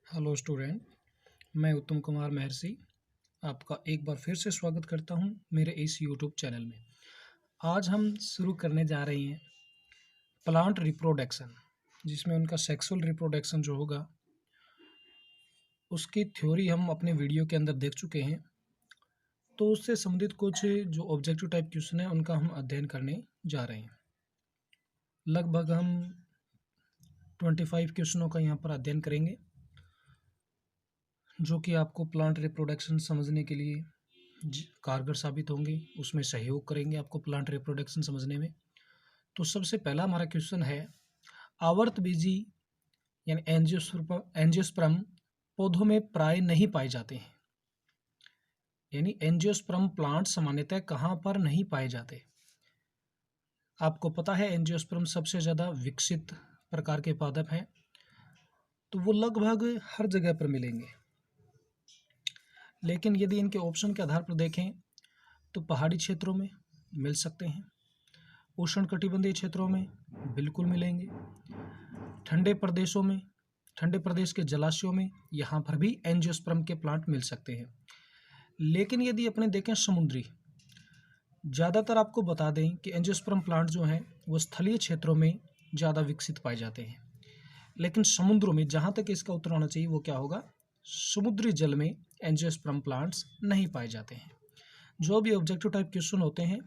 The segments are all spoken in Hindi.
हेलो स्टूडेंट, मैं उत्तम कुमार महर्षि आपका एक बार फिर से स्वागत करता हूं मेरे इस यूट्यूब चैनल में। आज हम शुरू करने जा रहे हैं प्लांट रिप्रोडक्शन, जिसमें उनका सेक्सुअल रिप्रोडक्शन जो होगा उसकी थ्योरी हम अपने वीडियो के अंदर देख चुके हैं। तो उससे संबंधित कुछ जो ऑब्जेक्टिव टाइप क्वेश्चन है उनका हम अध्ययन करने जा रहे हैं। लगभग हम 25 क्वेश्चनों का यहाँ पर अध्ययन करेंगे, जो कि आपको प्लांट रिप्रोडक्शन समझने के लिए कारगर साबित होंगे, उसमें सहयोग करेंगे आपको प्लांट रिप्रोडक्शन समझने में। तो सबसे पहला हमारा क्वेश्चन है, आवर्तबीजी यानी एंजियोस्पर्म पौधों में प्राय नहीं पाए जाते हैं। यानी एंजियोस्पर्म प्लांट सामान्यतः कहाँ पर नहीं पाए जाते। आपको पता है एंजियोस्पर्म सबसे ज़्यादा विकसित प्रकार के पादप हैं, तो वो लगभग हर जगह पर मिलेंगे। लेकिन यदि इनके ऑप्शन के आधार पर देखें तो पहाड़ी क्षेत्रों में मिल सकते हैं, उष्णकटिबंधीय क्षेत्रों में बिल्कुल मिलेंगे, ठंडे प्रदेशों में, ठंडे प्रदेश के जलाशयों में यहाँ पर भी एंजियोस्पर्म के प्लांट मिल सकते हैं। लेकिन यदि अपने देखें समुद्री, ज़्यादातर आपको बता दें कि एंजियोस्पर्म प्लांट जो हैं वो स्थलीय क्षेत्रों में ज़्यादा विकसित पाए जाते हैं। लेकिन समुद्रों में जहाँ तक इसका उत्तर होना चाहिए वो क्या होगा, समुद्री जल में एंजियोस्पर्म प्लांट्स नहीं पाए जाते हैं। जो भी ऑब्जेक्टिव टाइप क्वेश्चन होते हैं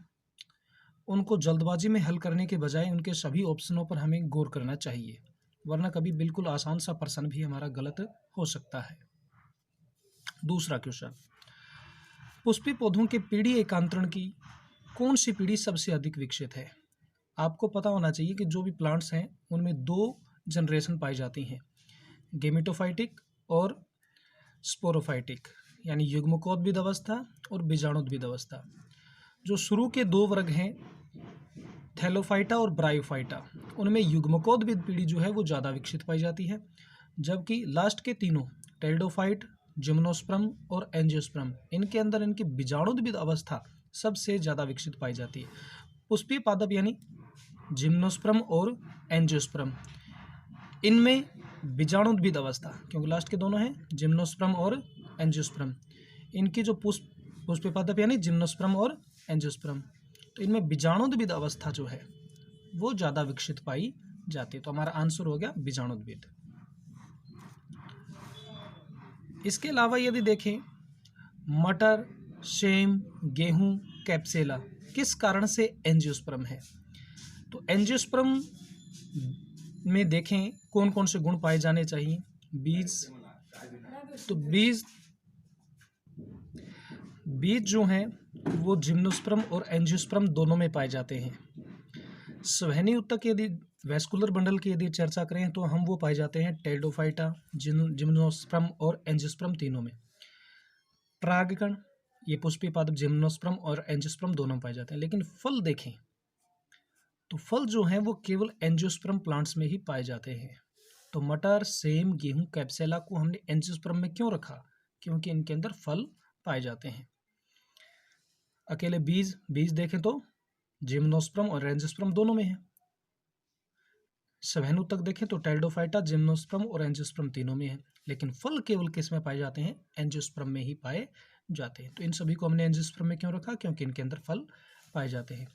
उनको जल्दबाजी में हल करने के बजाय उनके सभी ऑप्शनों पर हमें गौर करना चाहिए, वरना कभी बिल्कुल आसान सा प्रश्न भी हमारा गलत हो सकता है। दूसरा क्वेश्चन, पुष्पी पौधों के पीढ़ी एकांतरण की कौन सी पीढ़ी सबसे अधिक विकसित है। आपको पता होना चाहिए कि जो भी प्लांट्स हैं उनमें दो जनरेशन पाई जाती हैं, गेमेटोफाइटिक और स्पोरोफाइटिक, यानी युग्मकोद्भिद अवस्था और बीजाणुद्भिद अवस्था। जो शुरू के दो वर्ग हैं थैलोफाइटा और ब्रायोफाइटा, उनमें युग्मकोद्भिद पीढ़ी जो है वो ज़्यादा विकसित पाई जाती है, जबकि लास्ट के तीनों टेरिडोफाइट, जिम्नोस्पर्म और एंजियोस्पर्म, इनके अंदर इनकी बीजाणुद्भिद अवस्था सबसे ज़्यादा विकसित पाई जाती है। पुष्पीय पादप यानी जिम्नोस्पर्म और एंजियोस्पर्म, इनमें बीजाणुद्भिद अवस्था, क्योंकि लास्ट के दोनों हैं जिम्नोस्पर्म और एंजियोस्पर्म, इनकी जो पुष्पीय पादप यानी जिम्नोस्पर्म और एंजियोस्पर्म, तो इनमें बीजाणुद्भिद अवस्था जो है वो ज़्यादा विकसित पाई जाती है। तो हमारा आंसर हो गया बीजाणुद्भिद। इसके अलावा यदि देखें मटर, सेम, गेहूं, कैप्सेला किस कारण से एंजियोस्पर्म है, तो एंजियोस्पर्म में देखें कौन कौन से गुण पाए जाने चाहिए। बीज, तो बीज जो हैं वो जिम्नोस्पर्म और एंजियोस्पर्म दोनों में पाए जाते हैं। संवहनी ऊतक यदि वैस्कुलर बंडल की यदि चर्चा करें तो हम वो पाए जाते हैं टेरिडोफाइटा, जिम्नोस्पर्म और एंजियोस्पर्म तीनों में। परागकण, ये पुष्पीय पादप जिम्नोस्पर्म और एंजियोस्पर्म दोनों में पाए जाते हैं। लेकिन फल देखें तो फल जो हैं वो केवल एंजियोस्पर्म प्लांट्स में ही पाए जाते हैं। तो मटर, सेम, गेहूं, कैप्सेला को हमने एंजियोस्पर्म में क्यों रखा, क्योंकि इनके अंदर फल पाए जाते हैं। अकेले बीज देखें तो जिम्नोस्पर्म और एंजियोस्पर्म दोनों में है। संवहनी ऊतक देखें तो टेरिडोफाइटा, जिम्नोस्पर्म और एंजियोस्पर्म तीनों में है। लेकिन फल केवल किस में पाए जाते हैं, एंजियोस्पर्म में ही पाए जाते हैं। तो इन सभी को हमने एंजियोस्पर्म में क्यों रखा, क्योंकि इनके अंदर फल पाए जाते हैं।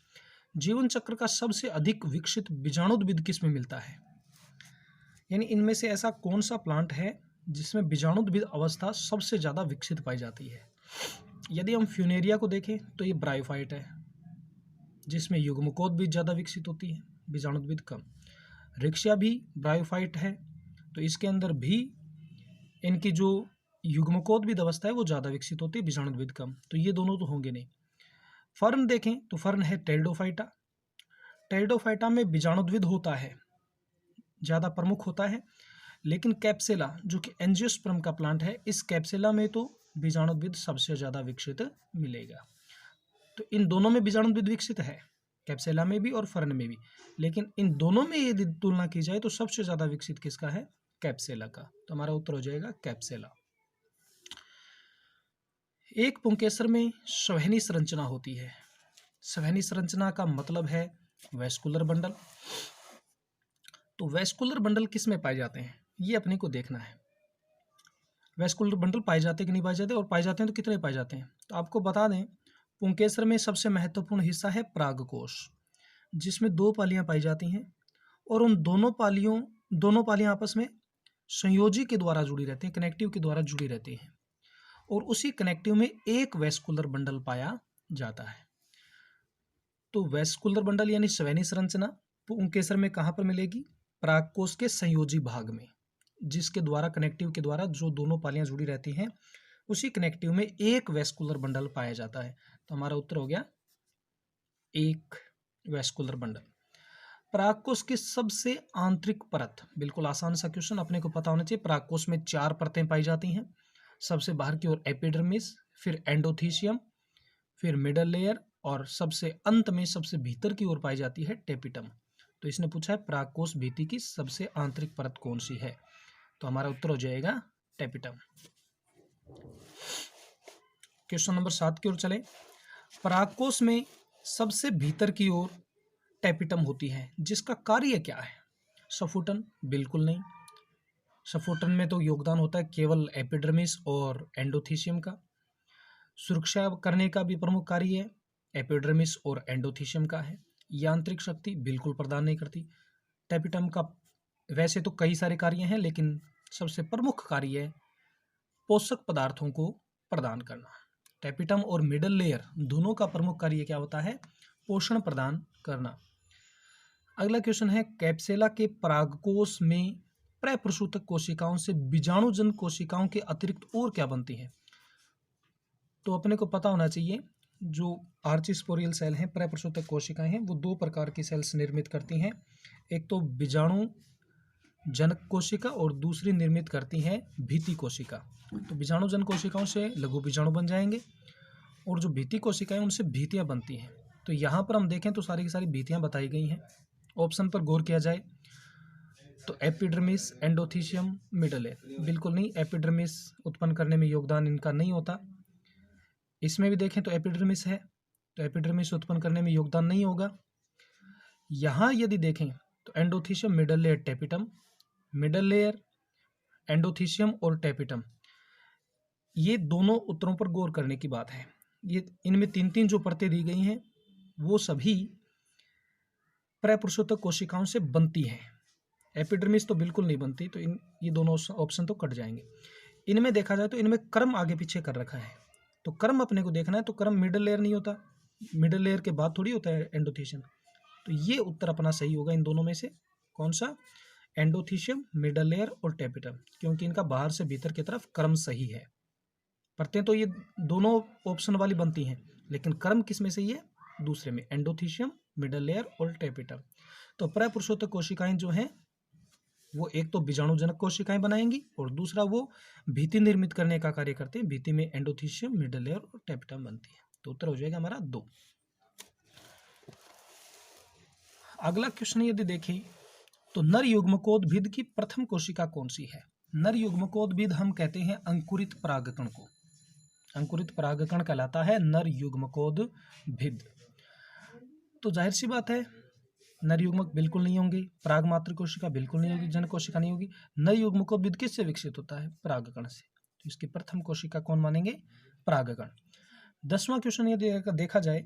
जीवन चक्र का सबसे अधिक विकसित बीजाणुद्भिद किस में मिलता है, यानी इनमें से ऐसा कौन सा प्लांट है जिसमें बीजाणुद्भिद अवस्था सबसे ज़्यादा विकसित पाई जाती है। यदि हम फ्यूनेरिया को देखें तो ये ब्रायोफाइट है, जिसमें युग्मकोद्भिद ज़्यादा विकसित होती है, बीजाणुद्भिद कम। रिक्शिया भी ब्रायोफाइट है, तो इसके अंदर भी इनकी जो युग्मकोद्भिद अवस्था है वो ज़्यादा विकसित होती है, बीजाणुद्भिद कम। तो ये दोनों तो होंगे नहीं। फर्न देखें तो फर्न है टेरिडोफाइटा, टेरिडोफाइटा में बीजाणुद्भिद होता है, ज़्यादा प्रमुख होता है। लेकिन कैप्सेला जो कि एंजियोस्पर्म का प्लांट है, इस कैप्सेला में तो बीजाणुद्भिद सबसे ज़्यादा विकसित मिलेगा। तो इन दोनों में बीजाणुद्भिद विकसित है, कैप्सेला में भी और फर्न में भी। लेकिन इन दोनों में यदि तुलना की जाए तो सबसे ज़्यादा विकसित किसका है, कैप्सेला का। तो हमारा उत्तर हो जाएगा कैप्सेला। एक पुंकेसर में संवहनी संरचना होती है। संवहनी संरचना का मतलब है वैस्कुलर बंडल। तो वैस्कुलर बंडल किस में पाए जाते हैं, ये अपने को देखना है। वैस्कुलर बंडल पाए जाते हैं कि नहीं पाए जाते, और पाए जाते हैं तो कितने पाए जाते हैं। तो आपको बता दें, पुंकेसर में सबसे महत्वपूर्ण हिस्सा है परागकोश, जिसमें 2 पालियां पाई जाती हैं, और उन दोनों पालियां आपस में संयोजी के द्वारा जुड़ी रहती हैं, कनेक्टिव के द्वारा जुड़ी रहती हैं, और उसी कनेक्टिव में एक वैस्कुलर बंडल पाया जाता है। तो वैस्कुलर बंडल यानी श्वैनी संरचना पुंकेसर में कहाँ पर मिलेगी? परागकोश के संयोजी भाग में, जिसके द्वारा कनेक्टिव के द्वारा जो दोनों पालियां जुड़ी रहती हैं, उसी कनेक्टिव में एक वैस्कुलर बंडल पाया जाता है। तो हमारा उत्तर हो गया एक वैस्कुलर बंडल। परागकोश की सबसे आंतरिक परत, बिल्कुल आसान सा क्वेश्चन, अपने को पता होना चाहिए। परागकोश में 4 परतें पाई जाती हैं। सबसे बाहर की ओर एपिडर्मिस, फिर एंडोथीशियम, फिर मिडल लेयर, और सबसे अंत में सबसे भीतर की ओर पाई जाती है टेपिटम। तो इसने पूछा है परागकोश भित्ति की सबसे आंतरिक परत कौन सी है, तो हमारा उत्तर हो जाएगा टेपिटम। क्वेश्चन नंबर 7 की ओर चले। परागकोश में सबसे भीतर की ओर टेपिटम होती है, जिसका कार्य क्या है? सफुटन? बिल्कुल नहीं। सफुटन में तो योगदान होता है केवल एपिडर्मिस और एंडोथीशियम का। सुरक्षा करने का भी प्रमुख कार्य है एपिडर्मिस और एंडोथीशियम का है। यांत्रिक शक्ति बिल्कुल प्रदान नहीं करती। टेपिटम का वैसे तो कई सारे कार्य हैं, लेकिन सबसे प्रमुख कार्य है पोषक पदार्थों को प्रदान करना। टेपिटम और मिडल लेयर दोनों का प्रमुख कार्य क्या होता है? पोषण प्रदान करना। अगला क्वेश्चन है, कैप्सेला के परागकोश में प्रप्रसूतक कोशिकाओं से बीजाणुजन कोशिकाओं के अतिरिक्त और क्या बनती है? तो अपने को पता होना चाहिए, जो आर्चिस्पोरियल सेल हैं, प्रप्रसूतक कोशिकाएं हैं, वो 2 प्रकार की सेल्स निर्मित करती हैं। एक तो बीजाणु जनक कोशिका और दूसरी निर्मित करती हैं भीति कोशिका। तो बीजाणु जन कोशिकाओं से लघु बीजाणु बन जाएंगे, और जो भीति कोशिकाएं उनसे भीतियां बनती हैं। तो यहाँ पर हम देखें तो सारी की सारी भीतियां बताई गई हैं। ऑप्शन पर गौर किया जाए तो एपिडर्मिस, एंडोथीशियम, मिडल लेयर, बिल्कुल नहीं, एपिडर्मिस उत्पन्न करने में योगदान इनका नहीं होता। इसमें भी देखें तो एपिडर्मिस है, तो एपिडर्मिस उत्पन्न करने में योगदान नहीं होगा। यहाँ यदि देखें तो endothecium, middle layer, tapetum, middle layer, endothecium और टेपिटम, ये दोनों उत्तरों पर गौर करने की बात है। ये इनमें 3-3 जो परतें दी गई हैं वो सभी प्रप्रसूतक कोशिकाओं से बनती हैं। एपिडर्मिस तो बिल्कुल नहीं बनती, तो ये दोनों ऑप्शन तो कट जाएंगे। इनमें देखा जाए तो इनमें क्रम आगे पीछे कर रखा है, तो क्रम अपने को देखना है, तो क्रम मिडल लेयर नहीं होता, मिडल लेयर के बाद थोड़ी होता है एंडोथीशियम। तो ये उत्तर अपना सही होगा इन दोनों में से। कौन सा? एंडोथीशियम, मिडल लेयर और टेपिटम, क्योंकि इनका बाहर से भीतर की तरफ क्रम सही है। परतें तो ये दोनों ऑप्शन वाली बनती हैं, लेकिन क्रम किस में सही है? दूसरे में, एंडोथीशियम, मिडल लेयर और टेपिटम। तो प्रपुरुषोत्तक कोशिकाएं जो हैं वो एक तो बीजाणुजनक कोशिकाएं बनाएंगी, और दूसरा वो भीति निर्मित करने का कार्य करते हैं। भीति में एंडोथीशियम, मिडल लेयर और टेपिटम बनती है। तो उत्तर हो जाएगा हमारा 2। अगला क्वेश्चन यदि देखें तो नर युग्मकोद्भिद की प्रथम कोशिका कौन सी है? नर युग्मकोद्भिद हम कहते हैं अंकुरित परागकण को। अंकुरित परागकण कहलाता है नर युग्मकोद्भिद। तो जाहिर सी बात है नर युग्मक बिल्कुल नहीं होंगे, पराग मात्र कोशिका बिल्कुल नहीं होगी, जन कोशिका नहीं होगी। नर युग्मकोद्भिद किससे विकसित होता है? परागकण से। तो इसकी प्रथम कोशिका कौन मानेंगे? परागकण। 10वां क्वेश्चन यदि देखा जाए,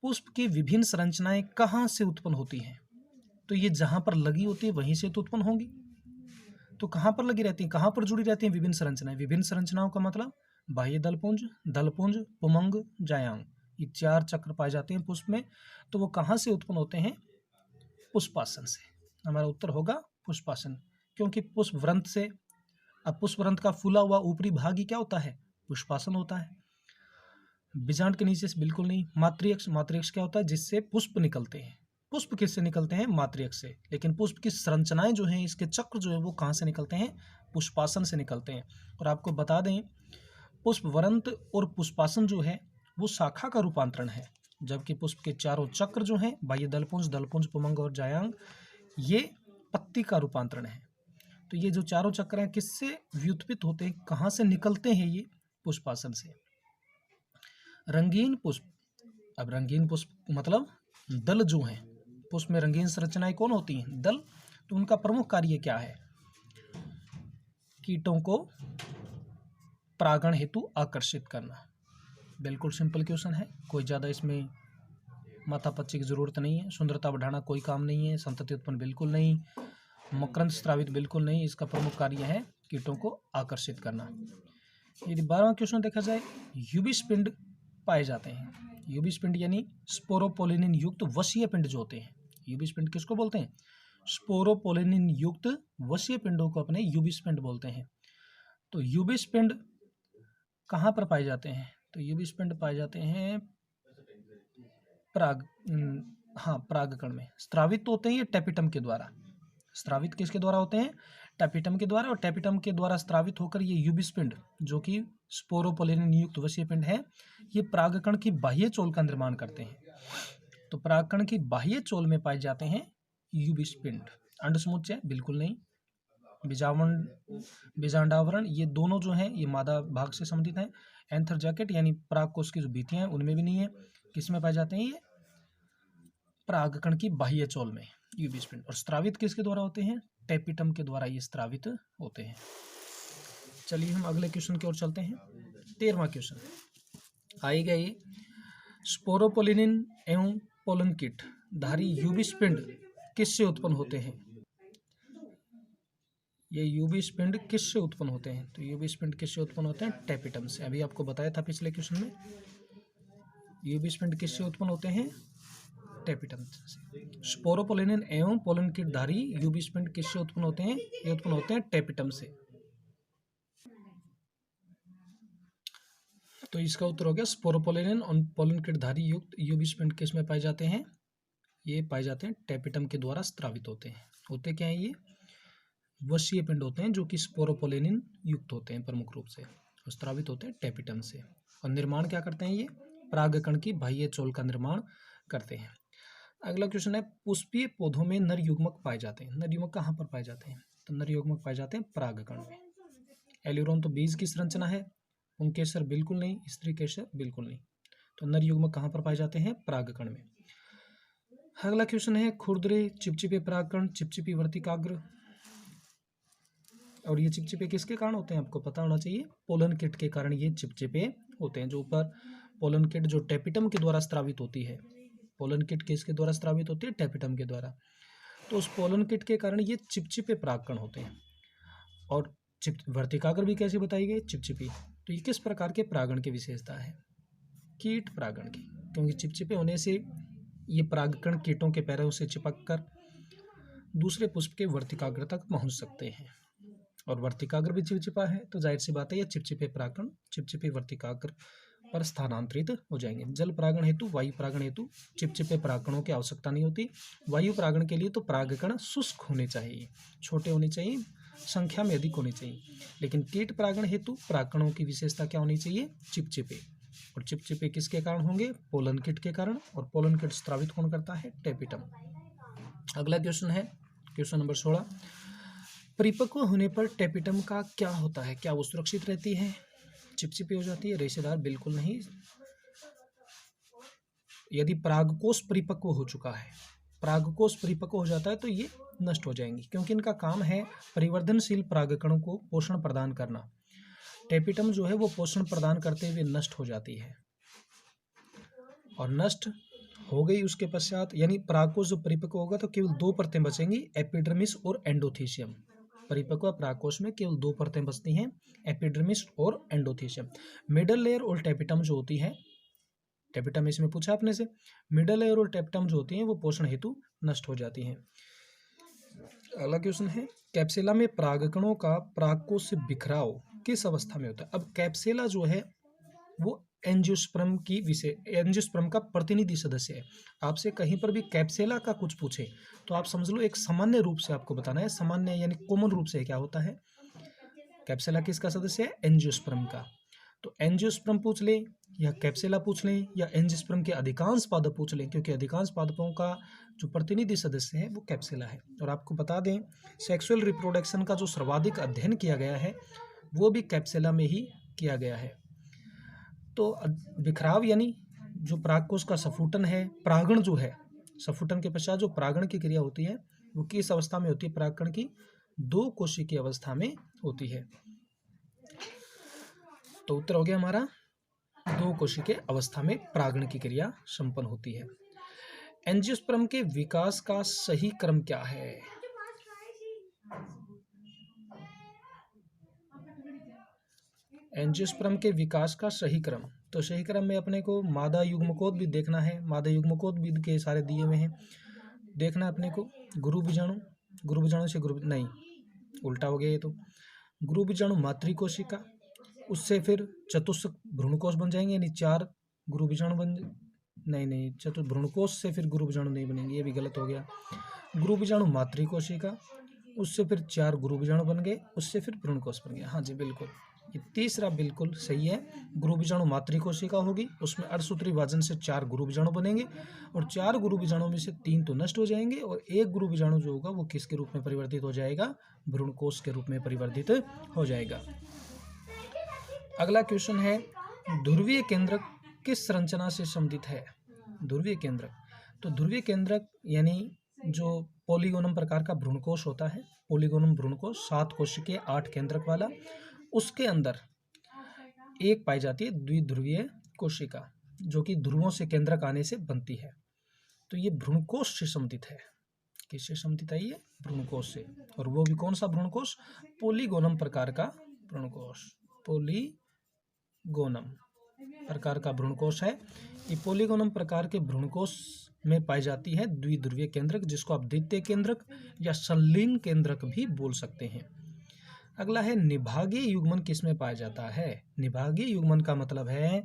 पुष्प की विभिन्न संरचनाएं कहाँ से उत्पन्न होती हैं? तो ये जहां पर लगी होती है वहीं से तो उत्पन्न होंगी। तो कहाँ पर लगी रहती हैं, कहाँ पर जुड़ी रहती हैं विभिन्न संरचनाएं? विभिन्न संरचनाओं का मतलब बाह्य दलपुंज, दलपुंज, पुमंग, जायांग, ये 4 चक्र पाए जाते हैं पुष्प में। तो वो कहाँ से उत्पन्न होते हैं? पुष्पासन से। हमारा उत्तर होगा पुष्पासन, क्योंकि पुष्पवृंत से। अब पुष्पवृंत का फूला हुआ ऊपरी भाग ही क्या होता है? पुष्पासन होता है। बीजांड के नीचे से बिल्कुल नहीं। मातृअक्ष, मातृअक्ष क्या होता है? जिससे पुष्प निकलते हैं। पुष्प किससे निकलते हैं? मातृअक्ष से। लेकिन पुष्प की संरचनाएं जो हैं, इसके चक्र जो है वो कहाँ से निकलते हैं? पुष्पासन से निकलते हैं। और आपको बता दें, पुष्पवृंत और पुष्पासन जो है वो शाखा का रूपांतरण है, जबकि पुष्प के चारों चक्र जो हैं, बाह्य दलपुंज, दलपुंज, पुमंग और जायांग, ये पत्ती का रूपांतरण है। तो ये जो चारों चक्र हैं किससे व्युत्पन्न होते हैं, कहाँ से निकलते हैं? ये पुष्पासन से। रंगीन पुष्प, अब रंगीन पुष्प मतलब दल जो हैं, पुष्प में रंगीन संरचनाएं कौन होती हैं? दल। तो उनका प्रमुख कार्य क्या है? कीटों को परागण हेतु आकर्षित करना। बिल्कुल सिंपल क्वेश्चन है, कोई ज़्यादा इसमें माथापच्ची की जरूरत नहीं है। सुंदरता बढ़ाना कोई काम नहीं है, संतति उत्पन्न बिल्कुल नहीं, मकरंद स्रावित बिल्कुल नहीं। इसका प्रमुख कार्य है कीटों को आकर्षित करना। यदि 12वां क्वेश्चन देखा जाए, यूबिस पिंड पाए जाते हैं। यूबिस पिंड यानी स्पोरोपोलिनिन युक्त वसीय पिंड जो होते हैं। यूबिस पिंड किसको बोलते हैं? स्पोरोपोलिनिन युक्त वसीय पिंडों को अपने यूबिस पिंड बोलते हैं। तो यूबिस पिंड कहाँ पर पाए जाते हैं? तो यूबिस पिंड पाए जाते हैं परागकण में। स्त्रावित तो होते हैं ये टेपिटम के द्वारा। स्त्रावित किसके द्वारा होते हैं? टेपिटम के द्वारा। और टेपिटम के द्वारा स्त्रावित होकर ये यूबिस पिंड जो कि स्पोरोपोलिनिन युक्त वसीय पिंड है, ये परागकण की बाह्य चोल का निर्माण करते हैं। तो परागकण की बाह्य चोल में पाए जाते हैं यूबिस पिंड। अंडसमुच्चय बिल्कुल नहीं। बीजांडावरण ये दोनों जो हैं ये मादा भाग से संबंधित हैं। एंथर जैकेट यानी परागकोश की जो भित्तियां हैं उनमें भी नहीं है। किसमें पाए जाते हैं ये? परागकण की बाह्य चोल में यूबिस पिंड। और स्त्रावित किसके द्वारा होते हैं? टेपिटम के द्वारा ये स्त्रावित होते हैं। चलिए हम अगले क्वेश्चन की ओर चलते हैं। 13वां क्वेश्चन आएगा ये, स्पोरोपोलिनिन एवं पोलन किट धारी यूबिस पिंड किससे उत्पन्न होते हैं? ये यूबिस पिंड किससे उत्पन्न होते हैं? तो यूबिस पिंड किससे उत्पन्न होते हैं? टेपिटम से। अभी आपको बताया था पिछले क्वेश्चन में, यूबिस पिंड किससे उत्पन्न होते हैं? टेपिटम से। स्पोरोपोलिनिन एवं पोलन किट धारी यूबिस पिंड किससे उत्पन्न होते हैं? ये उत्पन्न होते हैं टेपिटम से। तो इसका उत्तर हो गया स्पोरोपोलिनिन और पोलन किट धारी युक्त यूबिस पिंड किस में पाए जाते हैं? ये पाए जाते हैं टेपिटम के द्वारा स्त्रावित होते हैं। होते क्या है? ये वसीय पिंड होते हैं जो कि स्पोरोपोलिनिन युक्त होते हैं प्रमुख रूप से, और स्त्रावित होते हैं टेपिटम से। और निर्माण क्या करते हैं? ये परागकण की बाह्य चोल का निर्माण करते हैं। अगला क्वेश्चन है, पुष्पीय पौधों में नर युग्मक पाए जाते हैं। नर युग्मक कहाँ पर पाए जाते हैं? तो नर युग्मक पाए जाते हैं परागकण में। एल्यूरोन तो बीज की संरचना है, पुंकेसर बिल्कुल नहीं, स्त्री केसर बिल्कुल नहीं। तो नर युग्मक कहाँ पर पाए जाते हैं? परागकण में। अगला क्वेश्चन है, खुरदरे चिपचिपे परागकण, चिपचिपी वर्तिकाग्र। और ये चिपचिपे किसके कारण होते हैं? आपको पता होना चाहिए, पोलन किट के कारण ये चिपचिपे होते हैं। जो ऊपर पोलन किट जो टेपिटम के द्वारा स्त्रावित होती है, पोलन किट किसके द्वारा स्त्रावित होती है? टेपिटम के द्वारा। तो उस पोलन किट के कारण ये चिपचिपे परागकण होते हैं। और वर्तिकाग्र भी कैसे बताई गई? चिपचिपी। तो ये किस प्रकार के परागण की विशेषता है? कीट परागण की, क्योंकि चिपचिपे होने से ये परागकण कीटों के पैरों से चिपक कर दूसरे पुष्प के वर्तिकाग्र तक पहुंच सकते हैं। और वर्तिकाग्र भी चिपचिपा है तो जाहिर सी बात है ये चिपचिपे परागकण चिपचिपे वर्तिकाग्र पर स्थानांतरित हो जाएंगे। जल परागण हेतु, वायु परागण हेतु चिपचिपे परागकणों की आवश्यकता नहीं होती। वायु परागण के लिए तो परागकण शुष्क होने चाहिए, छोटे होने चाहिए, संख्या में अधिक होनी चाहिए। लेकिन कीट परागण हेतु परागकणों की विशेषता क्या होनी चाहिए? चिपचिपे। और चिपचिपे किसके कारण होंगे? पोलन किट के कारण। और पोलन किट स्त्रावित कौन करता है? टेपिटम। अगला क्वेश्चन है क्वेश्चन नंबर 16, परिपक्व होने पर टेपिटम का क्या होता है? क्या वो सुरक्षित रहती है? चिपचिपी हो जाती है? रेशेदार? बिल्कुल नहीं। यदि परागकोश परिपक्व हो चुका है, परागकोश परिपक्व हो जाता है तो ये नष्ट हो जाएंगी, क्योंकि इनका काम है परिवर्धनशील परागकणों को पोषण प्रदान करना। टेपिटम जो है वो पोषण प्रदान करते हुए नष्ट हो जाती है। और नष्ट हो गई उसके पश्चात, यानी परागकोश जो परिपक्व होगा तो केवल दो परतें बचेंगी, एपिडर्मिस और एंडोथीसियम। परिपक्व परागकोश में केवल दो परतें बचती हैं, एपिडर्मिस और एंडोथीसियम। मिडल लेयर और टेपिटम जो होती है, टेपिटम इसमें पूछा आपने से, मिडल लेयर और टेपिटम जो होती हैं वो पोषण हेतु नष्ट हो जाती हैं। अगला क्वेश्चन है, कैप्सुला में परागकणों का परागकोश से बिखराव किस अवस्था में होता है? अब कैप्सुला जो है वो एंजियोस्पर्म एंजियोस्पर्म का प्रतिनिधि सदस्य है। आपसे कहीं पर भी कैप्सुला का कुछ पूछे तो आप समझ लो एक सामान्य रूप से आपको बताना है। सामान्य यानी कॉमन रूप से क्या होता है? कैप्सुला किसका सदस्य है? एंजियोस्पर्म का। तो एंजियोस्पर्म पूछ ले या कैप्सुला पूछ लें या एंजियोस्पर्म के अधिकांश पादप पूछ लें, क्योंकि अधिकांश पादपों का जो प्रतिनिधि सदस्य है वो कैप्सुला है। और आपको बता दें, सेक्सुअल रिप्रोडक्शन का जो सर्वाधिक अध्ययन किया गया है वो भी कैप्सुला में ही किया गया है। तो बिखराव यानी जो परागकोश का सफुटन है, परागण जो है, सफुटन के पश्चात जो परागण की क्रिया होती है वो किस अवस्था में होती है? परागकण की दो कोशिकीय अवस्था में होती है। तो उत्तर हो गया हमारा 2 कोशिकीय अवस्था में परागण की क्रिया संपन्न होती है। एंजियोस्पर्म के विकास का सही क्रम क्या है? एंजियोस्पर्म के विकास का सही क्रम, तो सही क्रम में अपने को मादा युग्मकोद भी देखना है। मादा युग्मकोद भी के सारे दिए हुए हैं, देखना है अपने को। गुरु बीजाणु से गुरु नहीं, उल्टा हो गया ये तो। गुरु बीजाणु मातृकोशिका, उससे फिर चतुस्क भ्रूणकोश बन जाएंगे, यानी 4 गुरु बीजाणु बन नहीं भ्रूणकोश से फिर गुरु बीजाणु नहीं बनेंगे, ये भी गलत हो गया। गुरु बीजाणु मातृकोशिका, उससे फिर 4 गुरु बीजाणु बन गए, उससे फिर भ्रूणकोश बन गया। हाँ जी बिल्कुल, ये तीसरा बिल्कुल सही है। गुरु बीजाणु मातृकोशिका होगी, उसमें अर्धसूत्री विभाजन से 4 गुरु बीजाणु बनेंगे और 4 गुरु बीजाणु में से 3 तो नष्ट हो जाएंगे और 1 गुरु बीजाणु जो होगा वो किसके रूप में परिवर्तित हो जाएगा? भ्रूणकोश के रूप में परिवर्तित हो जाएगा। अगला क्वेश्चन है, ध्रुवीय केंद्रक किस संरचना से संबंधित है? ध्रुवीय केंद्रक, तो ध्रुवीय केंद्रक यानी जो पॉलीगोनम प्रकार का भ्रूणकोश होता है, पॉलीगोनम भ्रूणकोश 7 कोशिकीय 8 केंद्रक वाला, उसके अंदर एक पाई जाती है द्विध्रुवीय कोशिका, जो कि ध्रुवों से केंद्रक आने से बनती है। तो ये भ्रूणकोश से संबंधित है। किससे संबंधित है? ये भ्रूणकोश से। और वो भी कौन सा भ्रूणकोश? पॉलीगोनम प्रकार का भ्रूणकोश, पॉलीगोनम प्रकार का भ्रूणकोश है। ये पॉलीगोनम प्रकार के भ्रूणकोश में पाई जाती है द्विध्रुवीय केंद्रक, जिसको आप द्वितीय केंद्रक या संलीन केंद्रक भी बोल सकते हैं। अगला है, निभागीय युग्मन किसमें पाया जाता है? निभागीय युग्मन का मतलब है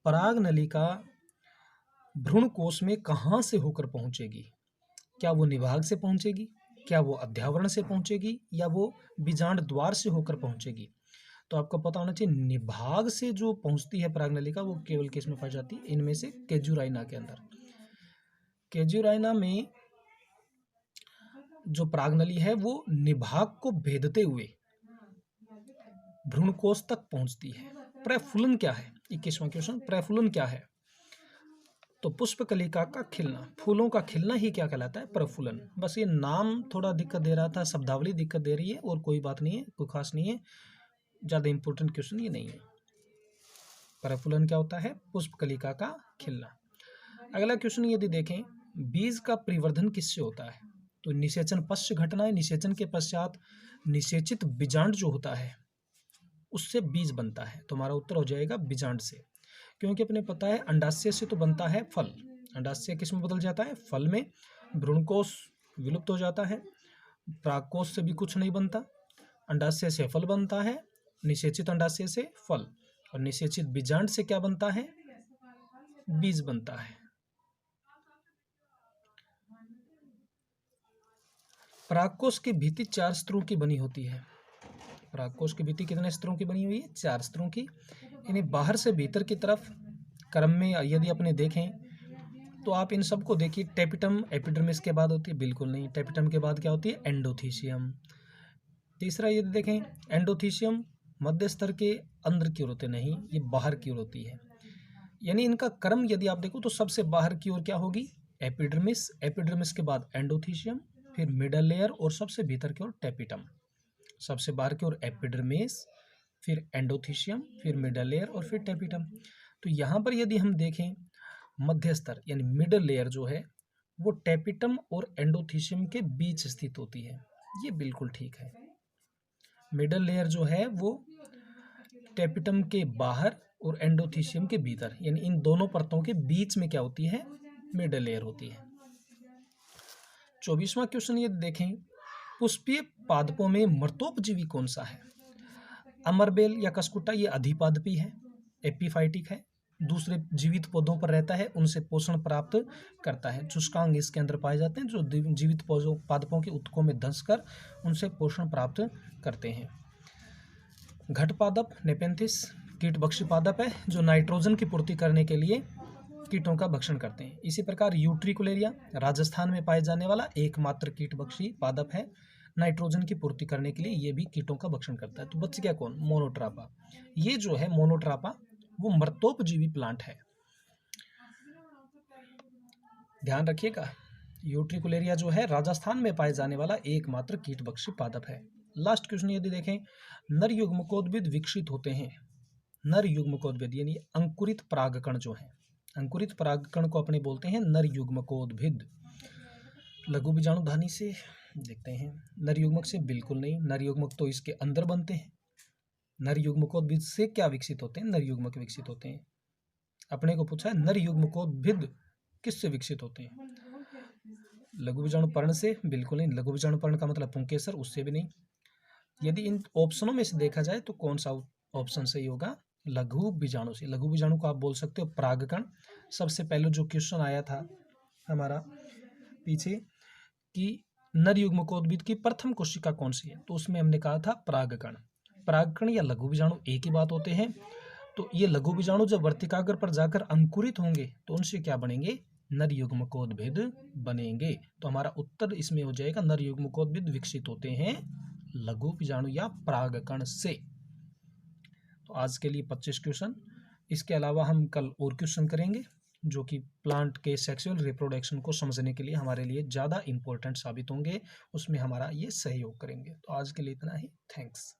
पराग नलिका भ्रूणकोश में कहाँ से होकर पहुंचेगी? क्या वो निभाग से पहुंचेगी, क्या वो अध्यावरण से पहुंचेगी, या वो बीजांड द्वार से होकर पहुंचेगी? तो आपको पता होना चाहिए, निभाग से जो पहुंचती है पराग नलिका वो केवल किस में पाई जाती है? इनमें से केजुराइना के अंदर। केजुराइना में जो परागनली है वो निभाग को भेदते हुए भ्रूणकोश तक पहुंचती है। प्रफुल्लन क्या है? 21वां क्वेश्चन, प्रफुल्लन क्या है? तो पुष्पकलिका का खिलना, फूलों का खिलना ही क्या कहलाता है? प्रफुल्लन। बस ये नाम थोड़ा दिक्कत दे रहा था, शब्दावली दिक्कत दे रही है, और कोई बात नहीं है, कोई खास नहीं है, ज़्यादा इंपॉर्टेंट क्वेश्चन ये नहीं है। प्रफुल्लन क्या होता है? पुष्पकलिका का खिलना। अगला क्वेश्चन यदि देखें, बीज का परिवर्धन किससे होता है? तो निषेचन पश्च घटना है। निषेचन के पश्चात निषेचित बीजांड जो होता है उससे बीज बनता है। तो हमारा उत्तर हो जाएगा बीजांड से, क्योंकि अपने पता है अंडाशय से तो बनता है फल, अंडाशय किस में बदल जाता है? फल में। भ्रूणकोश विलुप्त हो जाता है, परागकोश से भी कुछ नहीं बनता, अंडाशय से फल बनता है, निषेचित अंडाशय से फल, और निषेचित बीजांड से क्या बनता है? बीज बनता है। परागकोश की भित्ति 4 स्तरों की बनी होती है। परागकोश की भित्ति कितने स्तरों की बनी हुई है? 4 स्तरों की। इन्हें बाहर से भीतर की तरफ क्रम में यदि अपने देखें तो आप इन सबको देखिए, टेपिटम एपिडर्मिस के बाद होती है? बिल्कुल नहीं, टेपिटम के बाद क्या होती है? एंडोथीसियम। तीसरा यदि देखें, एंडोथीसियम मध्य स्तर के अंदर की ओर होते नहीं, ये बाहर की ओर होती है। यानी इनका क्रम यदि आप देखो तो सबसे बाहर की ओर क्या होगी? एपिडर्मिस, एपिडर्मिस के बाद एंडोथीसियम, फिर मिडल लेयर, और सबसे भीतर की ओर टेपिटम। सबसे बाहर की ओर एपिडर्मिस, फिर एंडोथीसियम, फिर मिडल लेयर, और फिर टेपिटम। तो यहाँ पर यदि हम देखें, मध्य स्तर यानी मिडल लेयर जो है वो टेपिटम और एंडोथीसियम के बीच स्थित होती है। ये बिल्कुल ठीक है। मिडल लेयर जो है वो टेपिटम के बाहर और एंडोथीसियम के भीतर, यानी इन दोनों परतों के बीच में क्या होती है? मिडल लेयर होती है। 24वां क्वेश्चन ये देखें, पुष्पीय पादपों में मर्तोपजीवी कौन सा है? अमरबेल या कसकुट्टा, ये अधिपादपी है, एपीफाइटिक है, दूसरे जीवित पौधों पर रहता है, उनसे पोषण प्राप्त करता है। चुस्कांग इसके अंदर पाए जाते हैं, जो जीवित पादपों के उत्तकों में धंसकर उनसे पोषण प्राप्त करते हैं। घटपादप नेपेंथिस कीटभक्षी पादप है, जो नाइट्रोजन की पूर्ति करने के लिए कीटों का भक्षण करते हैं। इसी प्रकार यूट्रिकुलेरिया राजस्थान में पाए जाने वाला एकमात्र कीटभक्षी पादप है, नाइट्रोजन की पूर्ति करने के लिए ये भी कीटों का भक्षण करता है। तो बच गया कौन? मोनोट्रापा। ये जो है मोनोट्रापा वो मर्तोपजीवी प्लांट है, ध्यान रखिएगा। यूट्रिकुलेरिया जो है राजस्थान में पाए जाने वाला एकमात्र कीटभक्षी पादप है। लास्ट क्वेश्चन यदि देखें, नर युग्मकोद्भिद विकसित होते हैं, नर युग्मकोद्भिद यानी अंकुरित परागकण जो है, अंकुरित परागकण को अपने बोलते हैं नर युग्मकोद्भिद। लघु बीजाणुधानी से देखते हैं, नर युग्मक से बिल्कुल नहीं, नर युग्मक तो इसके अंदर बनते हैं। नर युग्मकोद्भिद से क्या विकसित होते हैं? नर युग्मक विकसित होते हैं। अपने को पूछा है नर युग्मकोद्भिद किससे विकसित होते हैं? लघु बीजाणु पर्ण से बिल्कुल नहीं, लघु बीजाणु पर्ण का मतलब पुंकेसर, उससे भी नहीं। यदि इन ऑप्शनों में से देखा जाए तो कौन सा ऑप्शन सही होगा? लघु बीजाणु से। लघु बीजाणु को आप बोल सकते हो परागकण। सबसे पहले जो क्वेश्चन आया था हमारा पीछे कि नर युग्मकोद्भिद की प्रथम कोशिका कौन सी है, तो उसमें हमने कहा था परागकण। परागकण या लघु बीजाणु एक ही बात होते हैं। तो ये लघु बीजाणु जब वर्तिकाग्र पर जाकर अंकुरित होंगे तो उनसे क्या बनेंगे? नर युग्मकोद्भिद बनेंगे। तो हमारा उत्तर इसमें हो जाएगा नर युग्मकोद्भिद विकसित होते हैं लघु बीजाणु या परागकण से। तो आज के लिए 25 क्वेश्चन। इसके अलावा हम कल और क्वेश्चन करेंगे जो कि प्लांट के सेक्सुअल रिप्रोडक्शन को समझने के लिए हमारे लिए ज़्यादा इंपॉर्टेंट साबित होंगे, उसमें हमारा ये सहयोग करेंगे। तो आज के लिए इतना ही। थैंक्स।